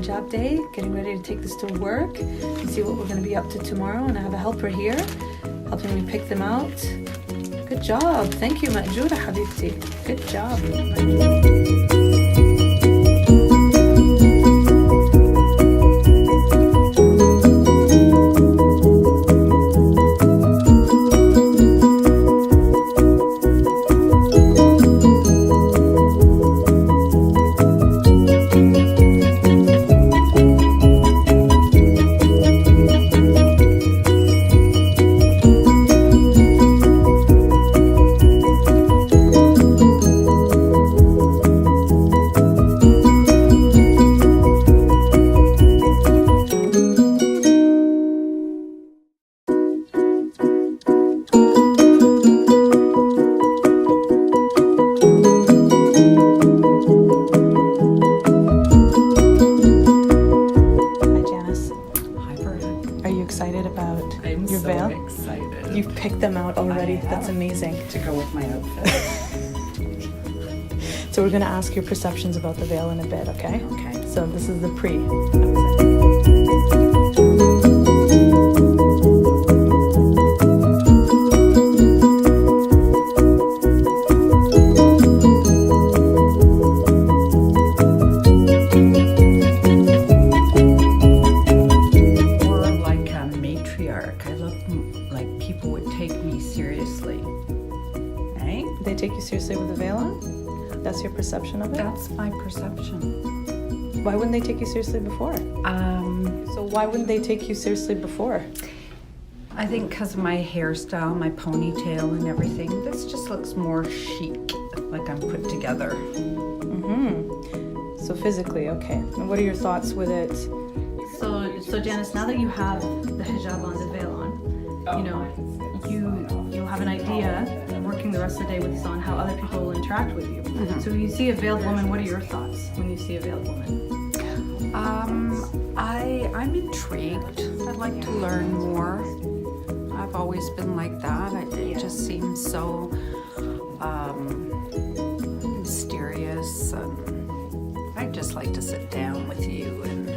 hijab day, getting ready to take this to work and see what we're going to be up to tomorrow. And I have a helper here helping me pick them out. Good job. Thank you, Ma'jura Habibti. Good job. You've picked them out already. That's amazing. To go with my outfit. So we're going to ask your perceptions about the veil in a bit, okay? Okay. So this is the pre. They take you seriously with the veil on? That's your perception of it? That's my perception. Why wouldn't they take you seriously before? So why wouldn't they take you seriously before? I think because of my hairstyle, my ponytail and everything, this just looks more chic, like I'm put together. So physically, okay. And what are your thoughts with it? So Janice, now that you have the hijab on, the veil on, you know, you'll have an idea working the rest of the day with this on how other people will interact with you. So when you see a veiled woman, what are your thoughts when you see a veiled woman? I'm intrigued. I'd like to learn more. I've always been like that. It just seems so mysterious, and I'd just like to sit down with you and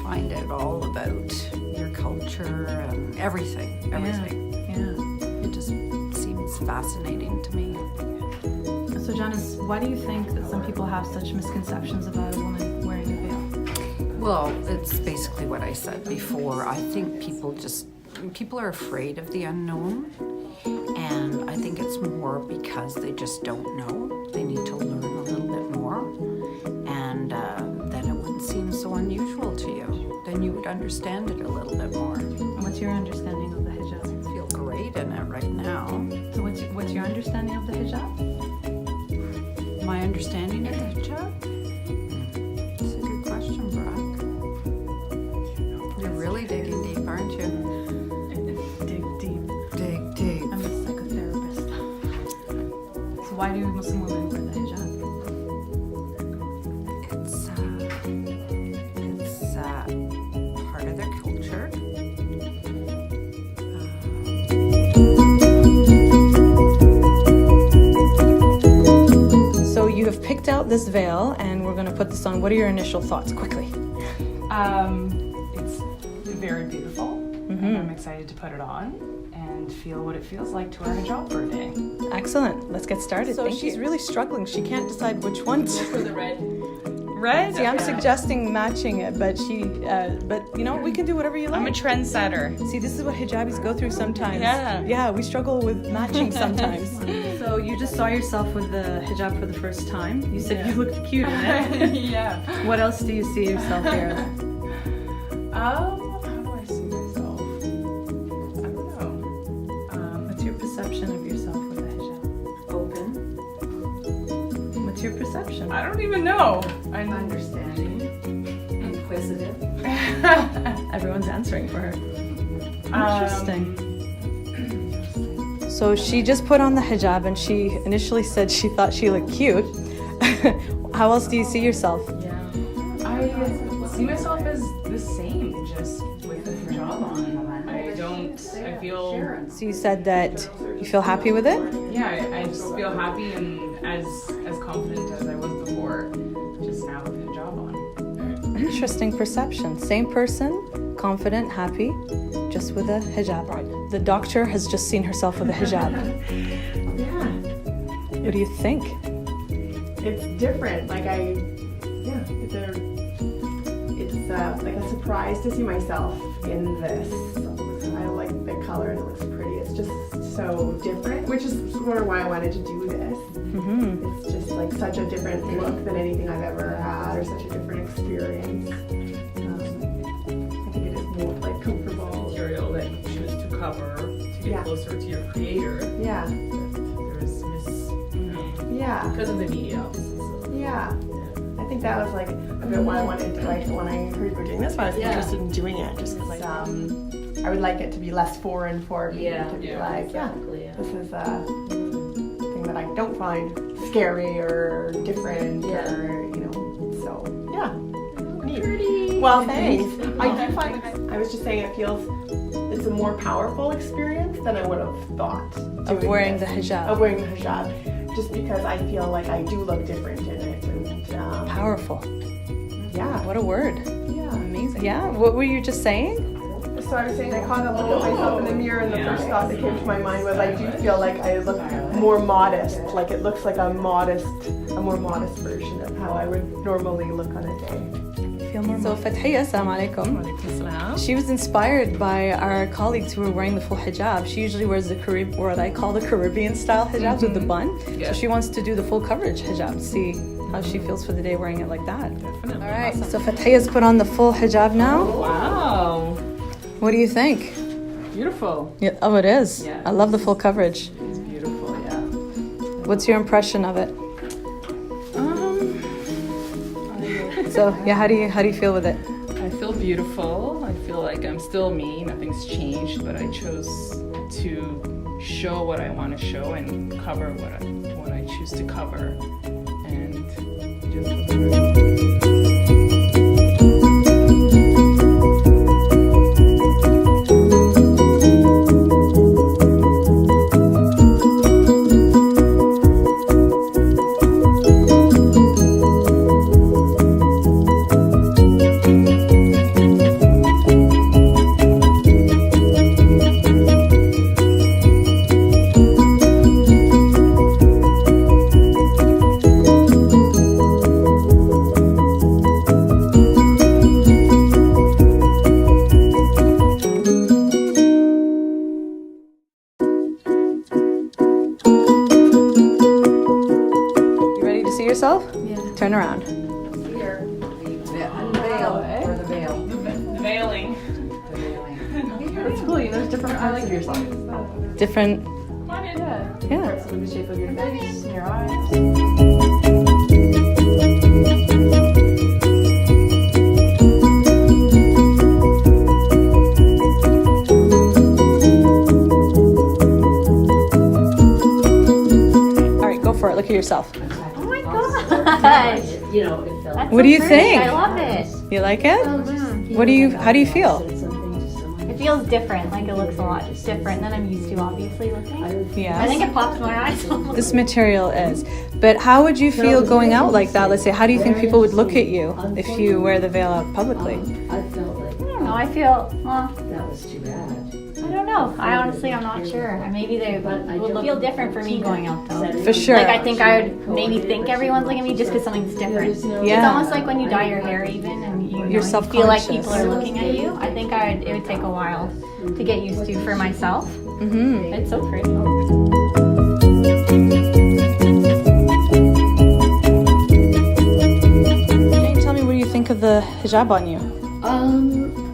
find out all about your culture and everything. Yeah. It just seems fascinating to me. So Janice, why do you think that some people have such misconceptions about a woman wearing a veil? Well, it's basically what I said before. I think people are afraid of the unknown, and I think it's more because they just don't know. They need to learn a little bit more, and then it wouldn't seem so unusual to you. Then you would understand it a little bit more. And what's your understanding of the hijab? I feel great in it right now. So what's your understanding of the hijab? My understanding of the hijab? It's a good question, Brock. You're really digging deep, aren't you? Dig deep. Dig deep. I'm a psychotherapist. So why do Muslim women wear the hijab? It's part of their culture. So you have picked out this veil and we're going to put this on. What are your initial thoughts, quickly? It's very beautiful, and I'm excited to put it on and feel what it feels like to wear a hijab for a day. Excellent. Let's get started. So she's really struggling. She can't decide which one to. For the red. Red? See, I'm suggesting matching it, but you know, we can do whatever you like. I'm a trendsetter. See, this is what hijabis go through sometimes. Yeah, we struggle with matching sometimes. So you just saw yourself with the hijab for the first time. You said you looked cute in it. Yeah. What else do you see yourself here? How do I see myself? I don't know. What's your perception of yourself with the hijab? Open. What's your perception? I don't even know. Understanding. Inquisitive. Everyone's answering for her. Interesting. So she just put on the hijab and she initially said she thought she looked cute. How else do you see yourself? Yeah. I see myself as the same, just with the hijab on. I feel... So you said that you feel happy with it? Yeah, I just feel happy and as confident as I was before, just now with the hijab on. Interesting perception. Same person, confident, happy, just with a hijab on. The doctor has just seen herself with a hijab. Yeah. What do you think? It's different. It's like a surprise to see myself in this. I like the color and it looks pretty. It's just so different, which is sort of why I wanted to do this. It's just like such a different look than anything I've ever had, or such a different experience. I think it is more like comfortable. Material that you choose to cover to get closer to your creator. Yeah. There's because of the media. Yeah. I think that was like a bit why I wanted to, like, when I heard you were doing this, I was interested in doing it, just because I would like it to be less foreign for me, to be like, this is a thing that I don't find scary or different, or, you know, so, yeah. Neat. Well, thanks. I do find, I was just saying, it's a more powerful experience than I would have thought. Of wearing the hijab. Of wearing the hijab. Just because I feel like I do look different in it. And, powerful. Yeah. What a word. Yeah. Amazing. Yeah, what were you just saying? So I was saying, I kind of look at myself in the mirror, and the first thought that came to my mind was I do feel like I look more modest. Like it looks like a more modest version of how I would normally look on a day. So Fathiya, assalamu alaikum. She was inspired by our colleagues who were wearing the full hijab. She usually wears what I call the Caribbean style hijabs with the bun. So she wants to do the full coverage hijab, see how she feels for the day wearing it like that. Definitely. All right, so Fathiya's put on the full hijab now. Wow. What do you think? Beautiful. Yeah, oh, it is. Yeah. I love the full coverage. It's beautiful, yeah. What's your impression of it? So yeah, how do you feel with it? I feel beautiful. I feel like I'm still me. Nothing's changed, but I chose to show what I want to show and cover what I choose to cover, and just. Yourself? Yeah. Turn around. Here. The veil. The veiling. It's cool, you know, there's different parts of yourself. Different. Come on in. Yeah. Parts of the shape of your face, your eyes. Look at yourself. Oh my gosh! You know, it felt. What do you think? I love it. You like it? How do you feel? It feels different. Like it looks a lot different than I'm used to, obviously looking. Yeah. I think it pops my eyes. This material is. But how would you feel going out like that? Let's say, how do you think people would look at you if you wear the veil out publicly? I felt like. I don't know. I feel. Well, that was too bad. I don't know. I'm not sure. Maybe they would feel different for me going out though. For sure. Like I think I would maybe think everyone's looking at me just because something's different. Yeah. It's almost like when you dye your hair even and you feel like people are looking at you. I think it would take a while to get used to for myself. Mm-hmm. It's so pretty. Can you tell me what you think of the hijab on you?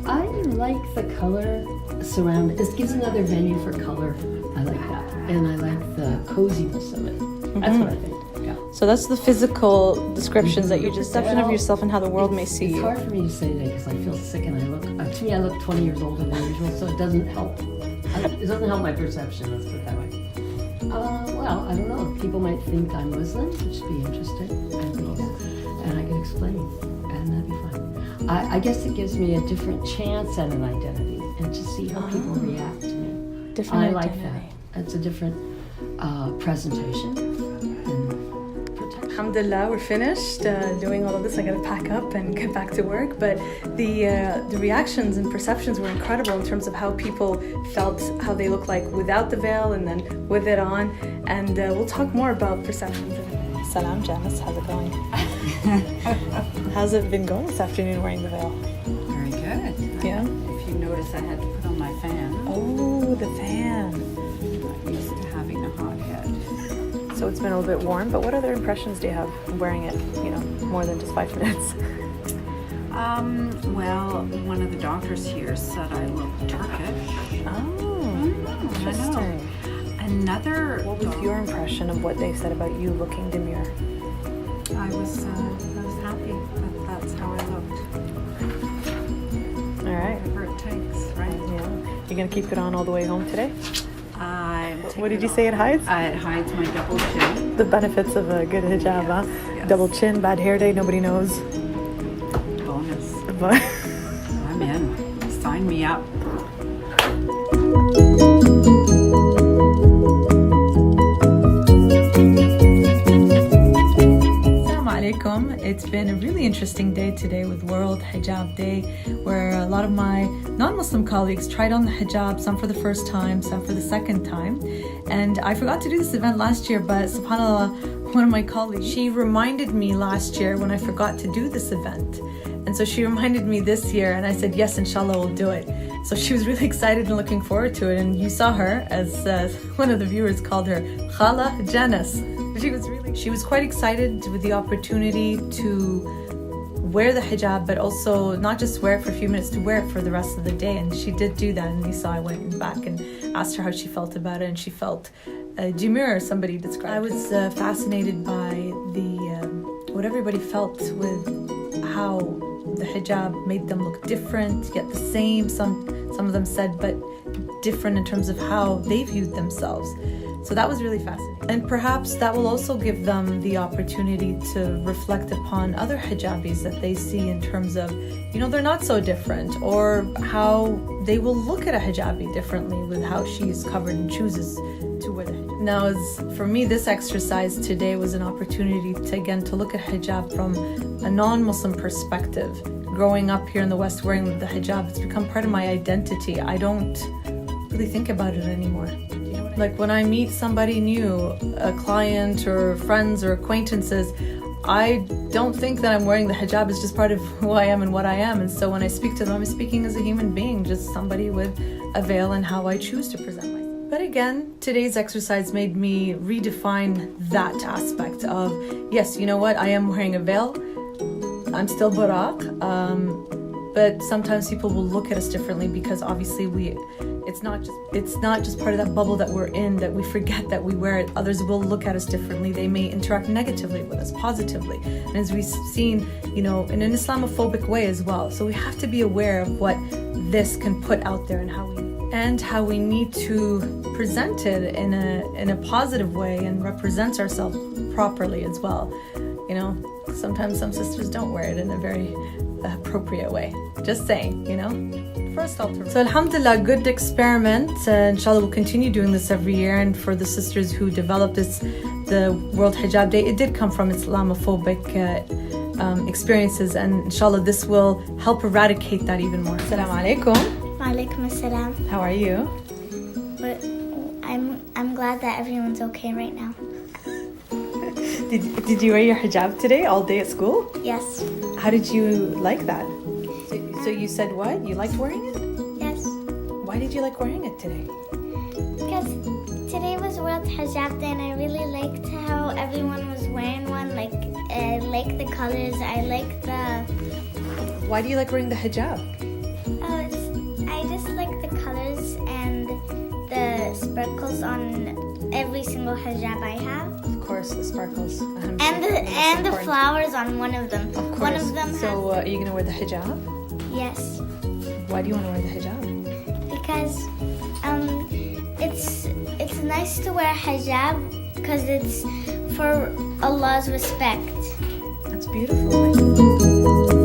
I like the color surround. This gives another venue for color. I like that, and I like the coziness of it. That's what I think. Yeah. So that's the physical descriptions that you just perception of yourself and how the world may see It's you. hard for me to say today because I feel sick and I look. To me, I look 20 years older than usual, so it doesn't help. It doesn't help my perception. Let's put it that way. Well, I don't know. People might think I'm Muslim, which would be interesting, and I can explain, and that'd be fun. I guess it gives me a different chance at an identity, and to see how people react to me. Different I identity. like that. It's a different presentation and protection. Alhamdulillah, we're finished doing all of this. I gotta pack up and get back to work. But the reactions and perceptions were incredible in terms of how people felt, how they look like without the veil and then with it on. And we'll talk more about perceptions. Salam, Janice. How's it going? How's it been going this afternoon wearing the veil? Very good. Yeah? If you notice, I had to put on my fan. Oh, the fan. I'm used to having a hot head. So it's been a little bit warm, but what other impressions do you have wearing it, more than just 5 minutes? Well, one of the doctors here said I look Turkish. Oh, interesting. Another. What was your impression of what they said about you looking demure? I was happy that that's how I looked. All right. Whatever it takes, right? Yeah. You're gonna keep it on all the way home today? What did you say it hides? It hides my double chin. The benefits of a good hijab, huh? Yes. Double chin, bad hair day, nobody knows. Bonus. But I'm in. Sign me up. It's been a really interesting day today with World Hijab Day, where a lot of my non-Muslim colleagues tried on the hijab, some for the first time, some for the second time. And I forgot to do this event last year, but subhanAllah, one of my colleagues, she reminded me last year when I forgot to do this event. And so she reminded me this year, and I said, yes, inshallah, we'll do it. So she was really excited and looking forward to it. And you saw her, as one of the viewers called her, Khala Janice. She was quite excited with the opportunity to wear the hijab, but also not just wear it for a few minutes, to wear it for the rest of the day. And she did do that. And you saw I went back and asked her how she felt about it, and she felt demure, somebody described. I was fascinated by what everybody felt with how the hijab made them look different, yet the same. Some of them said, but different in terms of how they viewed themselves. So that was really fascinating. And perhaps that will also give them the opportunity to reflect upon other hijabis that they see in terms of, they're not so different, or how they will look at a hijabi differently with how she is covered and chooses to wear the hijab. Now, for me, this exercise today was an opportunity to look at hijab from a non-Muslim perspective. Growing up here in the West wearing the hijab, it's become part of my identity. I don't really think about it anymore. Like when I meet somebody new, a client or friends or acquaintances, I don't think that I'm wearing the hijab. It's just part of who I am and what I am. And so when I speak to them, I'm speaking as a human being, just somebody with a veil and how I choose to present myself. But again, today's exercise made me redefine that aspect of, yes, you know what, I am wearing a veil. I'm still buraq. But sometimes people will look at us differently because obviously it's not just part of that bubble that we're in, that we forget that we wear it. Others will look at us differently. They may interact negatively with us, positively. And as we've seen, in an Islamophobic way as well. So we have to be aware of what this can put out there and how we need to present it in a positive way and represent ourselves properly as well. Sometimes some sisters don't wear it in a very appropriate way. Just saying, First alternative. So alhamdulillah, good experiment. Inshallah, we'll continue doing this every year. And for the sisters who developed the World Hijab Day, it did come from Islamophobic experiences. And inshallah, this will help eradicate that even more. Assalamu alaikum. Wa alaikum assalam. How are you? But I'm glad that everyone's okay right now. Did you wear your hijab today, all day at school? Yes. How did you like that? So you said what? You liked wearing it? Yes. Why did you like wearing it today? Because today was World Hijab Day and I really liked how everyone was wearing one. I like the colors. I like the... Why do you like wearing the hijab? I just like the colors and the sparkles on every single hijab I have. Of course, the sparkles. And the flowers on one of them. Of course. One of them. So are you going to wear the hijab? Yes. Why do you want to wear the hijab? Because it's nice to wear hijab because it's for Allah's respect. That's beautiful.